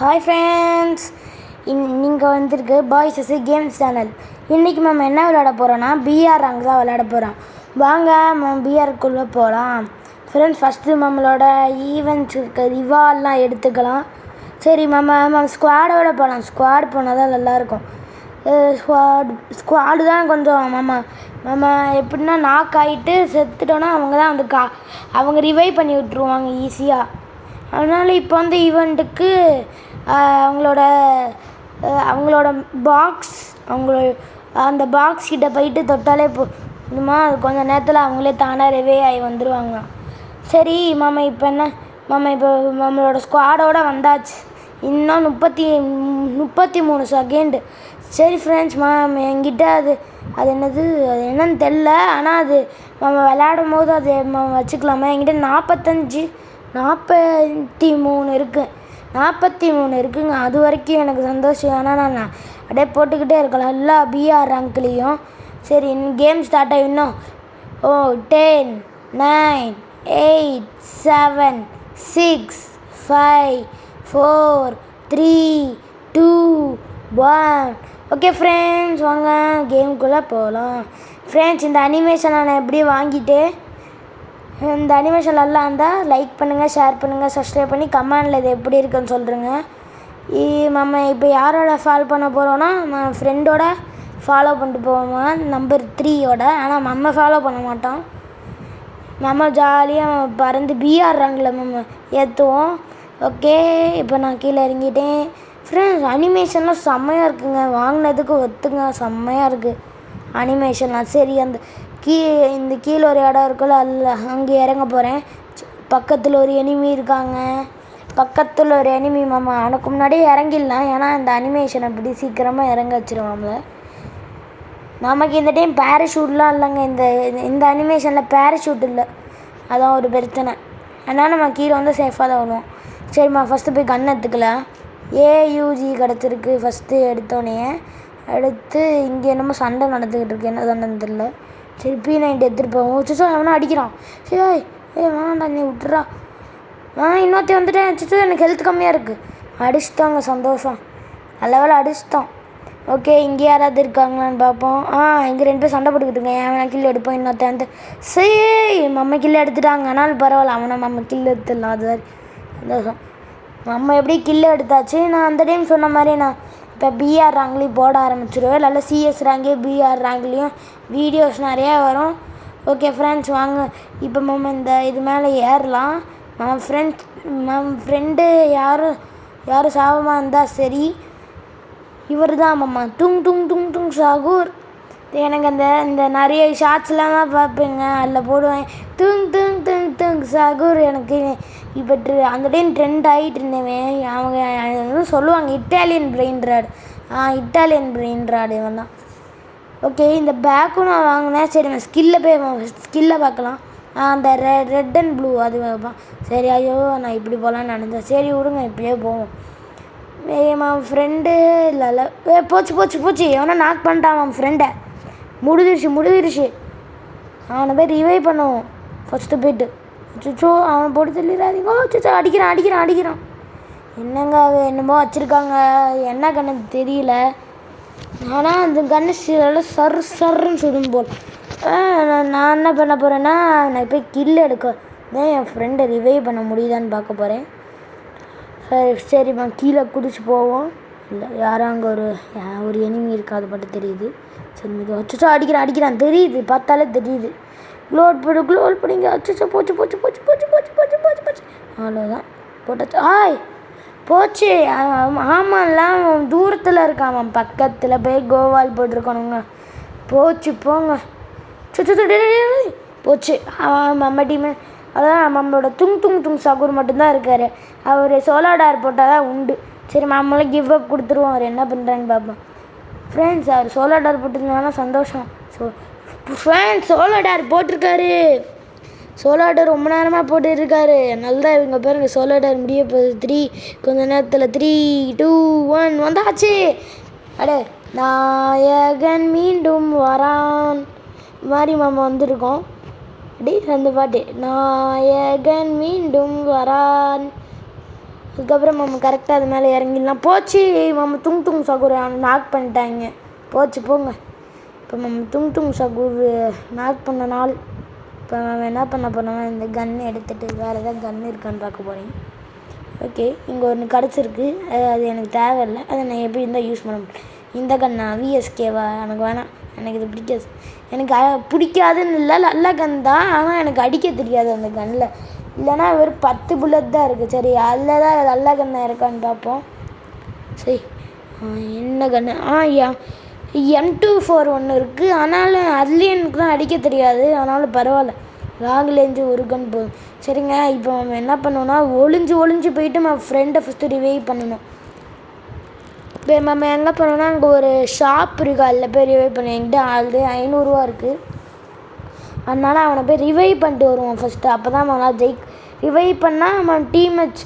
Hi friends, நீங்கள் வந்திருக்கு boys SC games channel. இன்றைக்கி நம்ம என்ன விளையாட போகிறோன்னா பிஆர் ரேங்க் தான் விளையாட போகிறோம். வாங்க பிஆருக்குள்ளே போகலாம். ஃப்ரெண்ட்ஸ், ஃபஸ்ட்டு நம்மளோட ஈவெண்ட்ஸ் இருக்க ரிவார்ட்லாம் எடுத்துக்கலாம். சரி, நம்ம ஸ்குவாடோட போகலாம். ஸ்குவாட் போனால் தான் நல்லாயிருக்கும். ஸ்குவாடு தான் கொஞ்சம் நம்ம எப்படின்னா நாக் ஆகிட்டு செத்துட்டோன்னா அவங்க தான் வந்து அவங்க ரிவைவ் பண்ணி விட்ருவாங்க ஈஸியாக. அதனால் இப்போ வந்து ஈவெண்ட்டுக்கு அவங்களோட பாக்ஸ் அந்த பாக்ஸ் கிட்ட போயிட்டு தொட்டாலே போதுமா, அது கொஞ்சம் நேரத்தில் அவங்களே தானாக ரிவைவ் ஆகி வந்துடுவாங்க. சரி, இப்போ நம்மளோட ஸ்குவாடோடு வந்தாச்சு. இன்னும் 33 செகண்டு. சரி ஃப்ரெண்ட்ஸ், என்கிட்ட அது என்னன்னு தெரில. ஆனால் அது நம்ம விளையாடும் போது அது வச்சுக்கலாமா? என்கிட்ட 43 இருக்குது. 43 இருக்குங்க. அது வரைக்கும் எனக்கு சந்தோஷம். ஆனால் நான் அப்படியே போட்டுக்கிட்டே இருக்கலாம் எல்லா பிஆர் ரேங்க்லேயும். சரி, கேம் ஸ்டார்ட் ஆகி இன்னும் 10 9 8 7 6 5 4 3 2 1. ஓகே ஃப்ரெண்ட்ஸ், வாங்க கேமுக்குள்ளே போகலாம். ஃப்ரெண்ட்ஸ், இந்த அனிமேஷனை நான் எப்படி வாங்கிட்டு இந்த அனிமேஷன் நல்லா இருந்தால் லைக் பண்ணுங்கள், ஷேர் பண்ணுங்கள், சப்ஸ்கிரைப் பண்ணி கமெண்டில் இது எப்படி இருக்குன்னு சொல்கிறேங்க. நம்ம இப்போ யாரோட ஃபாலோ பண்ண போகிறோன்னா, நம்ம ஃப்ரெண்டோட ஃபாலோ பண்ணிட்டு போவோம், நம்பர் 3யோட. ஆனால் நம்ம ஃபாலோ பண்ண மாட்டோம். நம்ம ஜாலியாக பறந்து பிஆர் ரேங்கில் நம்ம ஏற்றுவோம். ஓகே, இப்போ நான் கீழே இறங்கிட்டேன். ஃப்ரெண்ட்ஸ், அனிமேஷன்லாம் செம்மையாக இருக்குங்க. வாங்கினதுக்கு ஒத்துங்க, செம்மையாக இருக்குது அனிமேஷன்லாம். சரி, இந்த கீழே ஒரு இடம் இருக்குல்ல, அங்கே இறங்க போகிறேன். பக்கத்தில் ஒரு எனிமி இருக்காங்க. பக்கத்தில் ஒரு எனிமி எனக்கு முன்னாடியே இறங்கிடலாம். ஏன்னா இந்த அனிமேஷன் அப்படி சீக்கிரமாக இறங்க வச்சிருவாங்கள. நமக்கு இந்த டைம் பேராஷூட்லாம் இல்லைங்க. இந்த அனிமேஷனில் பேராஷூட் இல்லை, அதான் ஒரு பிரச்சனை. அதனால் நம்ம கீழே வந்து சேஃபாக தான் வருவோம். சரிம்மா, ஃபஸ்ட்டு போய் கன் எடுத்துக்கலாம். ஏயூஜி கிடச்சிருக்கு. ஃபஸ்ட்டு எடுத்தோடனே இங்கே என்னமோ சண்டை நடந்துக்கிட்டு இருக்கு. என்ன சண்டைன்னு தெரியல. சரி, P90 எடுத்துகிட்டு போவோம். சிச்சோ, அவனை அடிக்கிறான். சரி, வேணாண்டா, நீ விட்டுறா. இன்னொருத்தி வந்துட்டேன். சிச்சோ, எனக்கு ஹெல்த் கம்மியாக இருக்குது. அடிச்சிட்டோங்க, சந்தோஷம். நல்ல வேலை அடிச்சிட்டோம். ஓகே, இங்கே யாராவது இருக்காங்களான்னு பார்ப்போம். இங்கே 2 பேர் சண்டை போட்டுக்கிட்டுருங்க. வேணா கில் எடுப்போம். இன்னொருத்த வந்து சரி, நம்ம கில் எடுத்துட்டாங்க. ஆனாலும் பரவாயில்ல, அவனை கில் எடுத்துடலாம். அது சந்தோஷம். நம்ம எப்படி கில் எடுத்தாச்சு. நான் அந்த டைம் சொன்ன மாதிரி நான் இப்போ பிஆர் ரேங்க்லேயும் போட ஆரம்பிச்சிடுவேன். நல்லா சிஎஸ் ரேங்கே பிஆர் ரேங்க்லேயும் வீடியோஸ் நிறையா வரும். ஓகே ஃப்ரெண்ட்ஸ், வாங்க இப்போ இது மேலே ஏறலாம். நம்ம ஃப்ரெண்டு யாரும் சாபமாக இருந்தால் சரி, இவர் தான் டுங் டுங் டுங் டுங் சாகூர். எனக்கு இந்த நிறைய ஷார்ட்ஸ்லாம் தான் பார்ப்பேங்க. அதில் போடுவேன் துங் துங் துங் துங் சாகூர். எனக்கு இப்போ அந்த டைம் ட்ரெண்ட் ஆகிட்டு இருந்தேன். அவங்க சொல்லுவாங்க இட்டாலியன் பிரெயின் ராடு இவன் தான். ஓகே, இந்த பேக்கும் நான் வாங்கினேன். சரி, நான் ஸ்கில்லை பார்க்கலாம். அந்த ரெட் அண்ட் ப்ளூ அது வைப்பான். சரி, ஐயோ, நான் இப்படி போகலான்னு நினைச்சேன். சரி விடுங்க, இப்படியே போவோம். ஃப்ரெண்டு இல்லை போச்சு. எவனா நாக் பண்ணிட்டான் அவன் ஃப்ரெண்டை. முடிஞ்சிருச்சு. அவனை போய் ரிவைவ் பண்ணுவோம் ஃபஸ்ட்டு போய்ட்டு. சுச்சோ, அவன் போட்டு தள்ளிடாதீங்க. சுச்சோ, அடிக்கிறான். என்னங்க அது என்னமோ வச்சுருக்காங்க. என்ன கண்ணு தெரியல. ஆனால் அந்த கண்ணு சர்ன்னு சுடும் போல். நான் என்ன பண்ண போகிறேன்னா, நான் போய் கில் எடுக்க தான் என் ஃப்ரெண்டை ரிவைவ் பண்ண முடியுதான்னு பார்க்க போகிறேன். சரிம்மா, கீழே குதிச்சு போவோம். இல்லை, யாரும் அங்கே ஒரு எனிமி இருக்குது, அது மட்டும் தெரியுது. சரி, இது அச்சோ அடிக்கிறான். தெரியுது, பார்த்தாலே தெரியுது. க்ளோட் பிடிங்க. அச்சோ, போச்சு. அவ்வளோதான், போட்டாச்சு. போச்சு. ஆமாம்லாம் தூரத்தில் இருக்கான். பக்கத்தில் போய் கோவால் போட்டிருக்கணுங்க. போச்சு, போங்க. போச்சு. நம்ம டீமு அதான் நம்மளோட துங் சாகூர் மட்டும்தான் இருக்கார். அவர் சோலாடார் போட்டால் தான் உண்டு. சரி, நம்மளும் கிவ் அப் கொடுத்துருவோம். அவர் என்ன பண்ணுறான்னு பார்ப்போம். ஃப்ரெண்ட்ஸ், அவர் சோலாடார் போட்டிருந்தாலும் சந்தோஷம். ஃப்ரெண்ட்ஸ், சோலாடார் போட்டிருக்காரு. சோலாடார் ரொம்ப நேரமாக போட்டுருக்காரு. நல்லா இவங்க பாருங்க, சோலாடார் முடிய போகுது. கொஞ்ச நேரத்தில் 3 2 1 வந்தாச்சு. நாயகன் மீண்டும் வரான் மாதிரி வந்திருக்கோம். அந்த பாட்டு, நாயகன் மீண்டும் வரான். அதுக்கப்புறம் நம்ம கரெக்டாக அது மேலே இறங்கிடலாம். போச்சு நம்ம துங் சகூரை நாக் பண்ணிட்டாங்க. போச்சு போங்க. இப்போ நம்ம துங் சகூர் நாக் பண்ண நாள். இப்போ நம்ம என்ன பண்ண போனோம்னா இந்த கன்னை எடுத்துகிட்டு வேறு எதாவது கன் இருக்கான்னு பார்க்க போகிறேன். ஓகே, இங்கே ஒன்று கிடச்சிருக்கு. அது எனக்கு தேவையில்லை. அதை நான் எப்படி இருந்தால் யூஸ் பண்ண முடியும். இந்த கன்னா விஎஸ்கேவா? எனக்கு வேணாம். எனக்கு இது பிடிக்காது. எனக்கு பிடிக்காதுன்னு இல்லை, நல்ல கன் தான். ஆனால் எனக்கு அடிக்க தெரியாது அந்த கன்னில். இல்லைனா வெறும் 10 புல்லட் தான் இருக்குது. சரி, அதில் தான் நல்ல கன்னை இருக்கான்னு பார்ப்போம். சரி, என்ன கன்று? M24 ஒன்று இருக்குது. ஆனாலும் அதுலேயும் எனக்கு தான் அடிக்க தெரியாது. ஆனாலும் பரவாயில்ல, லாங் ரேஞ்சு ஒரு கன் போதும். சரிங்க, இப்போ நம்ம என்ன பண்ணோன்னா ஒளிஞ்சு போயிட்டு நம்ம ஃப்ரெண்டை ஃபஸ்ட்டு ரிவைவ் பண்ணணும். இப்போ நம்ம என்ன பண்ணோன்னா அங்கே ஒரு ஷாப் இருக்குது, அதில் போய் ரிவைவ் பண்ணி என்கிட்ட ஆல்ரெடி 500 ரூபா இருக்குது. அதனால் அவனை போய் ரிவைவ் பண்ணிட்டு வருவோம் ஃபஸ்ட்டு. அப்போ தான் அவனால் ரிவைவ் பண்ணால் நம்ம டீம்மேட்ஸ்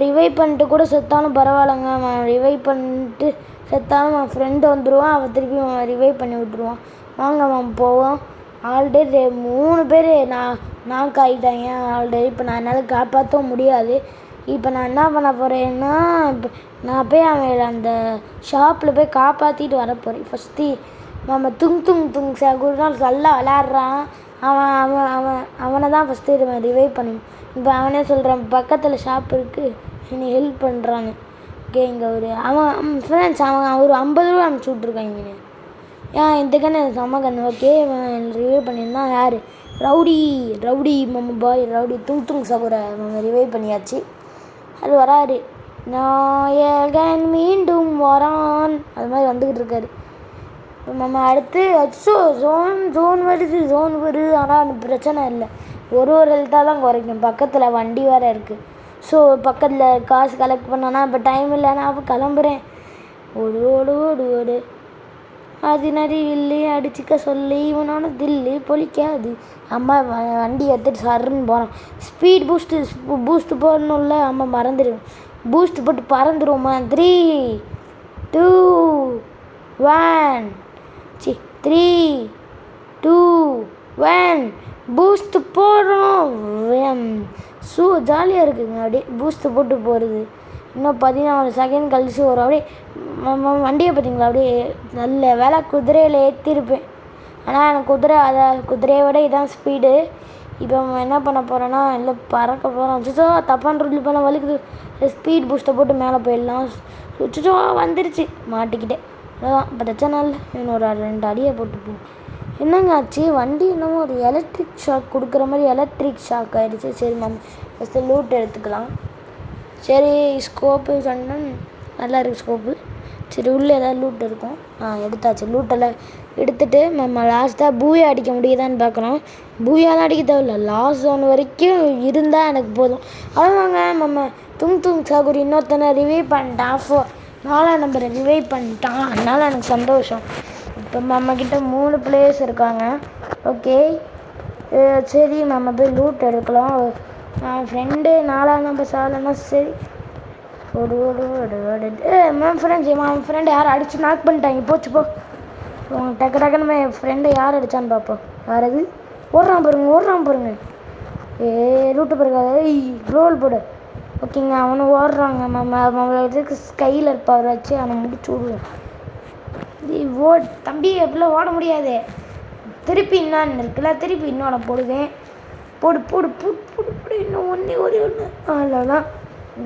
ரிவைவ் பண்ணிட்டு கூட செத்தாலும் பரவாயில்லைங்க. அவன் ரிவைவ் பண்ணிட்டு செத்தாலும் அவன் ஃப்ரெண்டு வந்துடுவான். அவன் திருப்பி அவன் ரிவைவ் பண்ணி விட்ருவான். வாங்க அவன் போவோம். ஆல்ரெடி 3 பேர் நாக் ஆகிட்டாங்க ஆல்ரெடி. இப்போ நான் என்னால் காப்பாற்றவும் முடியாது. இப்போ நான் என்ன பண்ண போகிறேன்னா, இப்போ நான் போய் அவன் அந்த ஷாப்பில் போய் காப்பாற்றிட்டு வர போகிறேன். ஃபஸ்ட்டு நம்ம துங் சகூர் தான் நல்லா விளாட்றான். அவனை தான் ஃபஸ்ட்டு ரிவைவ் பண்ணணும். இப்போ அவனே சொல்கிறான் பக்கத்தில் ஷாப் இருக்குது, என்னை ஹெல்ப் பண்ணுறான்னு. ஓகே, இங்கே அவன் ஃப்ரெண்ட்ஸ் ஒரு 50 ரூபா அனுப்பிச்சி விட்ருக்காங்க. இந்த கண்ணு செம்ம கண்ணு. ஓகே, ரிவைவ் பண்ணியிருந்தான். யார்? ரவுடி மம்ம பாய் ரவுடி துங் சகூரை ரிவைவ் பண்ணியாச்சு. அது வராரு, நாயகன் மீண்டும் வரான், அது மாதிரி வந்துக்கிட்டு இருக்காரு. இப்போ நம்ம அடுத்து ஜோன் வருது. ஆனால் அது பிரச்சனை இல்லை, ஒரு ஹெல்த்தாக தான் குறைக்கும். பக்கத்தில் வண்டி வேறு இருக்குது. ஸோ பக்கத்தில் காசு கலெக்ட் பண்ணோன்னா இப்போ டைம் இல்லைன்னா அப்போ கிளம்புறேன். ஓடு அது வில்லு அடிச்சுக்க சொல்லி இவனோட தில்லு பொழிக்காது. அம்மா வண்டி எடுத்துகிட்டு சருன்னு போகிறான். ஸ்பீட் பூஸ்ட்டு போடணும்ல. அம்மா மறந்துடுவேன். பூஸ்ட் போட்டு பறந்துருவோமா? 3 2 1 3 2 1 பூஸ்ட்டு போடுறோம். ஜாலியாக இருக்குதுங்க. அப்படியே பூஸ்ட்டு போட்டு போகிறது. இன்னும் 14 செகண்ட் கழிச்சு வரும். அப்படியே வண்டியை பார்த்தீங்களா? அப்படியே நல்ல வேலை குதிரையில் ஏற்றிருப்பேன். ஆனால் எனக்கு குதிரையை விட இதான் ஸ்பீடு. இப்போ நம்ம என்ன பண்ண போகிறோன்னா, இல்லை பறக்க போகிறோம். சுச்சோ தப்பான ரூட்டில் போனால் வலிக்குது. ஸ்பீட் பூஸ்ட்டை போட்டு மேலே போயிடலாம். சுச்சோ வந்துருச்சு, மாட்டிக்கிட்டேன். அதான் பிரச்சனை இல்லை. இன்னொரு 2 அடியை போட்டு போகும். என்னங்க ஆச்சு? வண்டி என்னமோ ஒரு எலக்ட்ரிக் ஷாக் கொடுக்குற மாதிரி எலக்ட்ரிக் ஷாக் ஆகிடுச்சு. சரி, நம்ம ஃபஸ்ட்டு லூட் எடுத்துக்கலாம். சரி, ஸ்கோப்பு சொன்னேன், நல்லா இருக்குது ஸ்கோப்பு. சரி, உள்ளே ஏதாவது லூட் இருக்கும். எடுத்தாச்சு. லூட்டெல்லாம் எடுத்துகிட்டு நம்ம லாஸ்ட்டாக பூயா அடிக்க முடியுதான்னு பார்க்கணும். பூயாலாம் அடிக்க தேவையில்ல, லாஸ்ட் ஜோன் வரைக்கும் இருந்தால் எனக்கு போதும். அதுவாங்க நம்ம துங் சகூர் இன்னொருத்தனை ரிவைவ் பண்ணிட்டான். 4ஆம் நம்பரை ரிவைவ் பண்ணிட்டான். அதனால் எனக்கு சந்தோஷம். இப்போ நம்மக்கிட்ட 3 பிளேயர்ஸ் இருக்காங்க. ஓகே, சரி நம்ம போய் லூட் எடுக்கலாம். ஃப்ரெண்டு 4ஆம் நம்பர் சாலைன்னா சரி. மேம் ஃப்ரெண்டு யார் அடித்து நாக் பண்ணிட்டாங்க. போச்சு போ. டக்குன்னு என் ஃப்ரெண்டை யார் அடித்தான்னு பார்ப்போம். வேறு எது ஓடுறான் பாருங்க. ரூட்டு பாருங்க. ரோல் போடு. ஓகேங்க, அவனை ஓடுறாங்க. இதுக்கு ஸ்கையில் பவர் வச்சு அவனை முடிச்சு விடுவோம். தம்பி எப்படிலாம் ஓட முடியாது. திருப்பி என்னான்னு இருக்குல்ல, திருப்பி இன்னொன்று போடுவேன். போடு இன்னும் ஒன்று அவ்வளோதான்.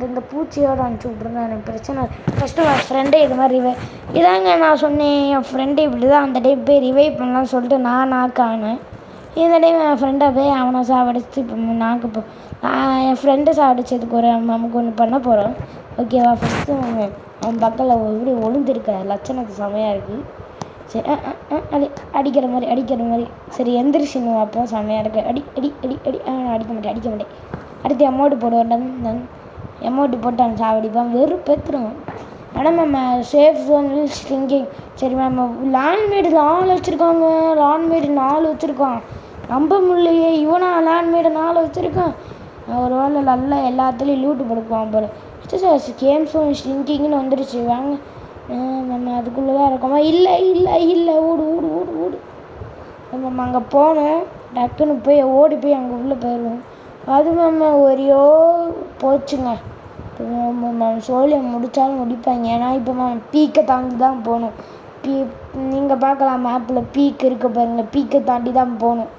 இந்த பூச்சியோடு அனுப்பிச்சி விட்ருங்க, எனக்கு பிரச்சனை. ஃபஸ்ட்டு என் ஃப்ரெண்டை இது மாதிரி இதாங்க நான் சொன்னேன். என் ஃப்ரெண்டு இப்படி தான் அந்த டைம் போய் ரிவைவ் பண்ணலான்னு சொல்லிட்டு நான் நாக்கானேன். இந்த டைம் என் ஃப்ரெண்டை போய் அவனை சாவடிச்சு இப்போ நாக்கு என் ஃப்ரெண்டை சாவடிச்சதுக்கு நமக்கு ஒன்று பண்ண போகிறோம். ஓகேவா? ஃபஸ்ட்டு அவன் பக்கத்தில் இப்படி ஒளிந்திருக்க லட்சணத்து செமையாக இருக்குது. சரி, அடிக்கிற மாதிரி. சரி, எந்திரிச்சின்னு அப்போ செமையாக இருக்குது. அடிக்க மாட்டேன். அடுத்து அமௌண்ட்டு போடுவேன். அமௌண்ட்டு போட்டு அவன் சாவடிப்பான். வெறுப்பேற்றுருவோம். ஆனால் நம்ம சேஃப் ஜோனில் ஸ்ட்ரிங்கிங். சரி, நம்ம லேண்ட்மேடு 4 வச்சுருக்காங்க. லேண்ட்மேடு 4 வச்சுருக்கான். நம்ப முடியலையே, இவனா லேண்ட்மேடு 4 வச்சுருக்கான். ஒரு வேளை நல்லா எல்லாத்துலேயும் லூட்டு கொடுக்குவான் போல. கேம் ஜோன் ஸ்ட்ரிங்கிங்னு வந்துடுச்சு. வாங்க, நம்ம அதுக்குள்ளே தான் இருக்கோமா? இல்லை ஓடு. நம்ம அங்கே போனோம். டக்குன்னு போய் ஓடி போய் அங்கே உள்ளே போயிடுவோம். அது நம்ம ஒரையோ போச்சுங்க. சோழியை முடித்தாலும் முடிப்பாங்க. ஏன்னா இப்போ பீக்கை தாண்டி தான் போகணும். நீங்கள் பார்க்கலாம் மேப்பில் பீக் இருக்க பாருங்கள், பீக்கை தாண்டி தான் போகணும்.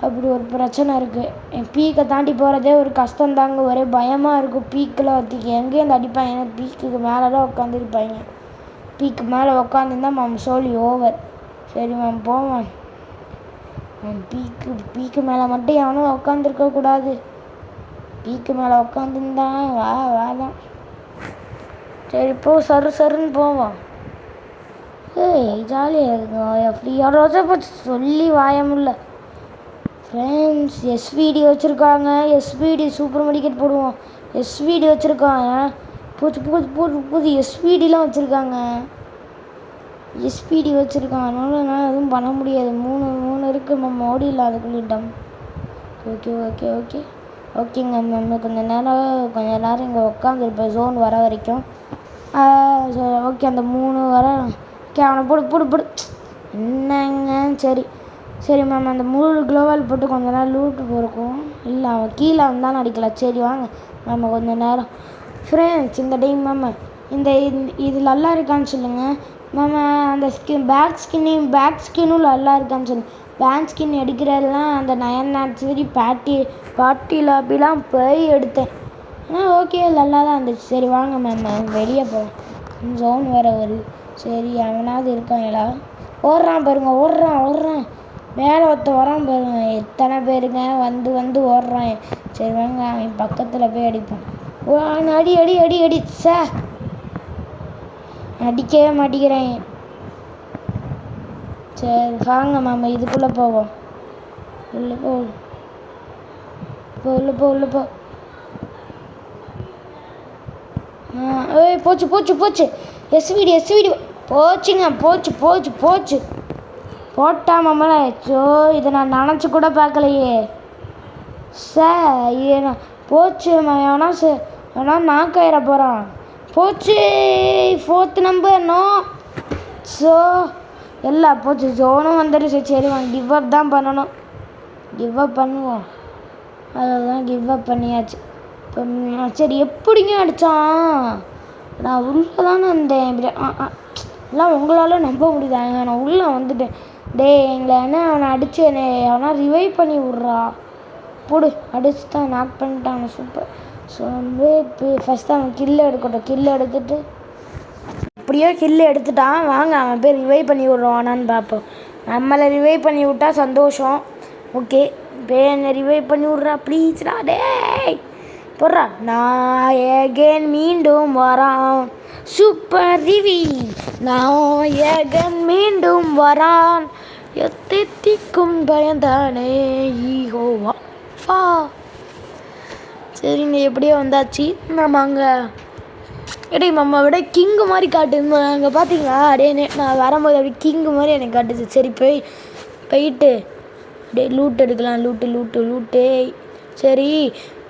அப்படி ஒரு பிரச்சனை இருக்குது. பீக்கை தாண்டி போகிறதே ஒரு கஷ்டம்தாங்க, ஒரே பயமாக இருக்கும். பீக்கில் எங்கேருந்து அடிப்பாங்க, ஏன்னா பீக்குக்கு மேலே தான் உட்காந்துருப்பாங்க. பீக்கு மேலே உட்காந்துருந்தா சோழி ஓவர். சரி போவோம். பீக்கு மேலே மட்டும் எவனும் உட்காந்துருக்கக்கூடாது. பீக்கு மேலே உட்காந்துருந்தான் வேதான். சரி சருன்னு போவோம். ஜாலியாக இருக்கும். ஃப்ரீயாக ரோஜா போச்சு சொல்லி வாயமில்ல. ஃப்ரெண்ட்ஸ் எஸ்விடி வச்சுருக்காங்க. எஸ்விடி சூப்பர் மெடிக்கெட் போடுவோம். எஸ்விடி வச்சுருக்காங்க. புது எஸ்விடிலாம் வச்சுருக்காங்க. எஸ்பிடி வச்சுருக்கான். அதனால என்னால் எதுவும் பண்ண முடியாது. மூணு இருக்குது. ஓடிடலாம் அதுக்குள்ளிட்டோம். ஓகேங்க. கொஞ்ச நேரம் இங்கே உட்காந்துருப்பேன் ஜோன் வர வரைக்கும். ஓகே அந்த 3 வர. ஓகே அவனை போடு என்னங்க. சரி அந்த 3 க்ளோவால் போட்டு கொஞ்ச நேரம் லூட்டு போயிருக்கோம். இல்லை அவன் கீழே வந்தாலும் அடிக்கலாம். சரி வாங்க கொஞ்ச நேரம். ஃப்ரெண்ட்ஸ் இந்த டைம் இது நல்லா இருக்கான்னு சொல்லுங்கள். அந்த பேக் ஸ்கின்னும் நல்லா இருக்கான்னு சொல்லுங்கள். பேக் ஸ்கின் எடுக்கிறதெல்லாம் அந்த 9 ஆக்சரி பார்ட்டி லாபிலாம் போய் எடுத்தேன். ஆனால் ஓகே நல்லா தான் இருந்துச்சு. சரி வாங்க வெளியே போகலாம். ஜோன் வேறு வருது. சரி அவனாவது இருக்காங்களா? ஓடுறான் பாருங்க. ஓடுறான் மேலே வரான் பாருங்க. எத்தனை பேருங்க வந்து ஓடுறான். சரி வாங்க அவன் பக்கத்தில் போய் அடிப்போம். அடி சார் அடிக்கவே மாட்டேங்கிறேன். சரி வாங்க இதுக்குள்ளே போவோம். உள்ள போ. போச்சு. எஸ்விடி போச்சுங்க. போச்சு போட்டா மாமல. இதை நான் நினச்சி கூட பார்க்கலையே சார். போச்சு எவனா நாக்காயிர போகிறான். போச்சு 4th நம்பர். நோ எல்லாம் போச்சு. ஜோனும் வந்துடுச்சு. சரி கிவ் அப் தான் பண்ணணும். பண்ணுவோம். அதெல்லாம் கிவ் அப் பண்ணியாச்சு. இப்போ சரி எப்படிங்க அடித்தான்? நான் உள்ளே தானே இருந்தேன். இப்படி எல்லாம் உங்களால் நம்ப முடியுதாங்க? நான் உள்ளே வந்துட்டேன். எங்களை அவனை அடித்து அவனா ரிவைவ் பண்ணி விட்றா. போடு அடிச்சு தான் நாக் பண்ணிட்டாங்க. சூப்பர். ஸோ இப்போ ஃபஸ்ட்டு அவன் கில்லை எடுத்துட்டு அப்படியோ கில்லு எடுத்துட்டான். வாங்க அவன் போய் ரிவைவ் பண்ணி விட்றானான்னு பார்ப்போம். நம்மளை ரிவைவ் பண்ணி விட்டா சந்தோஷம். ஓகே என்னை ரிவைவ் பண்ணி விட்றா ப்ளீஸ்டா. போடுறா. நான் ஏகன் மீண்டும் வரான். சூப்பர் ரிவி. நான் ஏகன் மீண்டும் வரான். எத்திக்கும் பயந்தானே ஈகோவா ஃபா. சரிங்க எப்படியோ வந்தாச்சு. நம்ம விட கிங்கு மாதிரி காட்டு. அங்கே பார்த்தீங்களா? நான் வரும்போது அப்படியே கிங்கு மாதிரி எனக்கு காட்டுச்சு. சரி போயிட்டு அப்படியே லூட் எடுக்கலாம். லூட்டு. சரி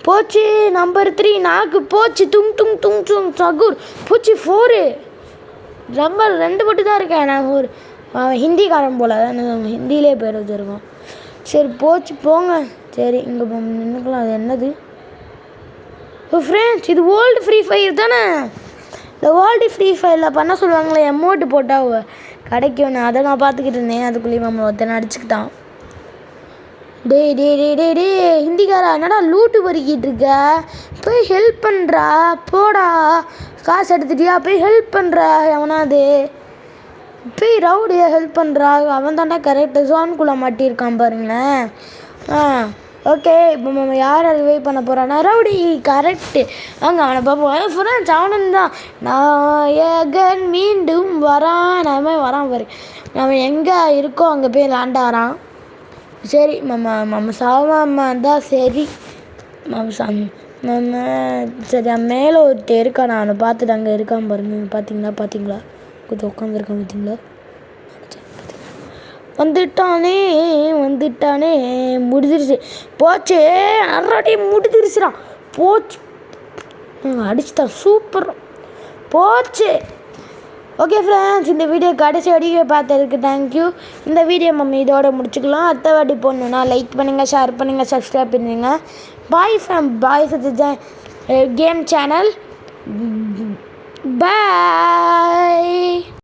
போச்சு. நம்பர் 3 நாக்கு போச்சு. துங் சகுர் போச்சு. 4 நம்பர் 2 மட்டும் தான் இருக்கேன். நான் ஒரு ஹிந்திக்காரன் போல் ஹிந்தியிலே பேர் வச்சுருக்கோம். சரி போங்க. சரி இங்கே நின்றுக்கலாம். அது என்னது ஃப்ரெண்ட்ஸ்? இது வேர்ல்டு ஃப்ரீ ஃபயர் தானே? இந்த வேர்ல்டு ஃப்ரீ ஃபயரில் பண்ண சொல்லுவாங்களே எமௌண்ட்டு போட்டால் கிடைக்கும். அதை நான் பார்த்துக்கிட்டு இருந்தேன். அதுக்குள்ளேயே ஒருத்தனை அடிச்சுக்கிட்டான். டே ஹிந்திக்காரா என்னடா லூட்டு பொறுக்கிட்டு இருக்க? போய் ஹெல்ப் பண்ணுறா. போடா காசு எடுத்துட்டியா? போய் ஹெல்ப் பண்ணுறா. எவனாது போய் ரவுடியா ஹெல்ப் பண்ணுறா. அவன் தாண்டா கரெக்டாக ஜோனுக்குள்ளே மாட்டியிருக்கான் பாருங்களேன். ஓகே இப்போ யாரை ரிவைவ் பண்ண போகிறான்னா ரவுடி. கரெக்டு. வாங்க அவனை பார்ப்போம். ஃப்ரெண்ட்ஸ் அவனும் தான். நான் ஏகன் மீண்டும் வரான். வரான் பாரு. அவன் எங்கே இருக்கோ அங்கே போய் லாண்டாரான். சரி சாமாம்மா தான். சரி சரி மேலே ஒருத்தர் இருக்கான். நான் அவனை பார்த்துட்டு அங்கே இருக்கான் பாருங்க. பார்த்தீங்களா கொஞ்சம் உட்காந்துருக்கான். பார்த்தீங்களா? வந்துட்டானே முடிஞ்சிருச்சு. போச்சு அறாட்டி முடிஞ்சிருச்சுடான். போச்சு அடிச்சுட்டான். சூப்பர் போச்சு. ஓகே ஃப்ரெண்ட்ஸ் இந்த வீடியோ கடைசி வரைக்கும் பார்த்ததுக்கு தேங்க்யூ. இந்த வீடியோ இதோட முடிச்சுக்கலாம். அடுத்த வாட்டி போடணுன்னா லைக் பண்ணுங்கள், ஷேர் பண்ணுங்கள், சப்ஸ்கிரைப் பண்ணுங்கள். பாய் ஃப்ரம் பாய் சத்யஜன். Game channel. பாய்.